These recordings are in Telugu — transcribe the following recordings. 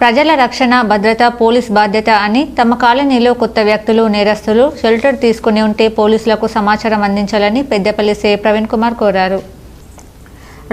ప్రజల రక్షణ, భద్రత పోలీస్ బాధ్యత అని తమ కాలనీలో కొత్త వ్యక్తులు, నేరస్తులు షెల్టర్ తీసుకుని ఉంటే పోలీసులకు సమాచారం అందించాలని పెద్దపల్లి సీఐ ప్రవీణ్ కుమార్ కోరారు.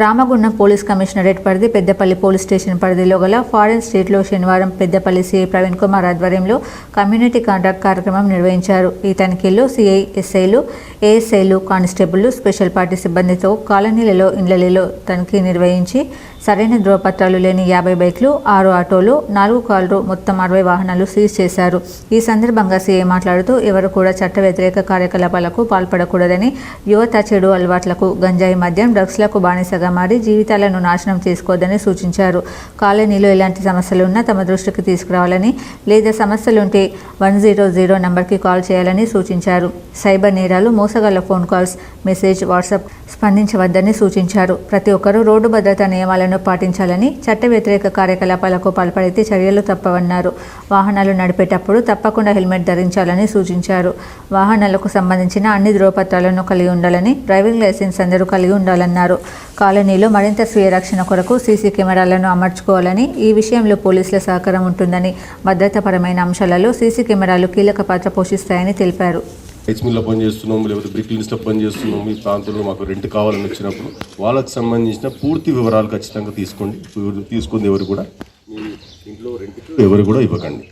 రామగుండం పోలీస్ కమిషనరేట్ పరిధి పెద్దపల్లి పోలీస్ స్టేషన్ పరిధిలో గల ఫారెన్ స్ట్రీట్లో శనివారం పెద్దపల్లి సీఐ ప్రవీణ్ కుమార్ ఆధ్వర్యంలో కమ్యూనిటీ కాంట్రాక్ట్ కార్యక్రమం నిర్వహించారు. ఈ తనిఖీల్లో సీఐ, ఎస్ఐలు, ఏఎస్ఐలు, కానిస్టేబుళ్లు, స్పెషల్ పార్టీ సిబ్బందితో కాలనీలలో, ఇండ్లలో తనిఖీ నిర్వహించి సరైన ధృవపత్రాలు లేని 50 బైక్లు, 6 ఆటోలు, 4 కార్లు, మొత్తం 60 వాహనాలు సీజ్ చేశారు. ఈ సందర్భంగా సీఐ మాట్లాడుతూ ఎవరు కూడా చట్ట వ్యతిరేక కార్యకలాపాలకు పాల్పడకూడదని, యువత చెడు అలవాట్లకు, గంజాయి, మద్యం, డ్రగ్స్లకు బానిసగా మారి జీవితాలను నాశనం చేసుకోవద్దని సూచించారు. కాలనీలో ఎలాంటి సమస్యలు ఉన్నా తమ దృష్టికి తీసుకురావాలని, లేదా సమస్యలుంటే 100 నంబర్కి కాల్ చేయాలని సూచించారు. సైబర్ నేరాలు, మోసగాళ్ల ఫోన్ కాల్స్, మెసేజ్, వాట్సాప్ స్పందించవద్దని సూచించారు. ప్రతి ఒక్కరూ రోడ్డు భద్రతా నియమాలను పాటించాలని, చట్ట వ్యతిరేక కార్యకలాపాలకు పాల్పడితే చర్యలు తప్పవన్నారు. వాహనాలు నడిపేటప్పుడు తప్పకుండా హెల్మెట్ ధరించాలని సూచించారు. వాహనాలకు సంబంధించిన అన్ని ధృవపత్రాలను కలిగి ఉండాలని, డ్రైవింగ్ లైసెన్స్ అందరూ కలిగి ఉండాలన్నారు. కాలనీలో మరింత స్వీయ రక్షణ కొరకు సీసీ కెమెరాలను అమర్చుకోవాలని, ఈ విషయంలో పోలీసుల సహకారం ఉంటుందని, భద్రతాపరమైన అంశాలలో సీసీ కెమెరాలు కీలక పాత్ర పోషిస్తాయని తెలిపారు. రైస్ మిల్లో పనిచేస్తున్నాము, లేకపోతే బ్రిక్ లిన్స్లో పనిచేస్తున్నాము, ఈ ప్రాంతంలో మాకు రెంట్ కావాలని వచ్చినప్పుడు వాళ్ళకి సంబంధించిన పూర్తి వివరాలు ఖచ్చితంగా తీసుకోండి. తీసుకుంది ఎవరు కూడా మీ ఇంట్లో రెంట్కి ఎవరు కూడా ఇవ్వకండి.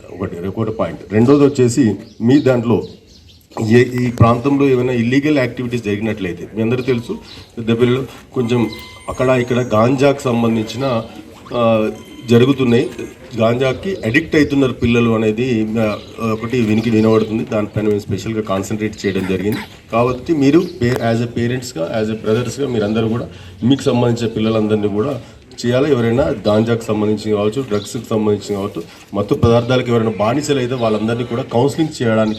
ఒకటి పాయింట్. రెండోది వచ్చేసి మీ దాంట్లో ఈ ప్రాంతంలో ఏమైనా ఇల్లీగల్ యాక్టివిటీస్ జరిగినట్లయితే మీ అందరూ తెలుసు, పెద్దపల్లిలో కొంచెం అక్కడ ఇక్కడ గాంజాకు సంబంధించిన జరుగుతున్నాయి. గాంజాకి అడిక్ట్ అవుతున్నారు పిల్లలు అనేది ఒకటి వినబడుతుంది. దానిపైన మేము స్పెషల్గా కాన్సన్ట్రేట్ చేయడం జరిగింది. కాబట్టి మీరు యాజ్ ఎ పేరెంట్స్గా, యాజ్ ఎ బ్రదర్స్గా మీరందరూ కూడా మీకు సంబంధించిన పిల్లలందరినీ కూడా చేయాలి. ఎవరైనా గాంజాకు సంబంధించి కావచ్చు, డ్రగ్స్కి సంబంధించి కావచ్చు, మత్తు పదార్థాలకు ఎవరైనా బానిసలు అయితే వాళ్ళందరినీ కూడా కౌన్సిలింగ్ చేయడానికి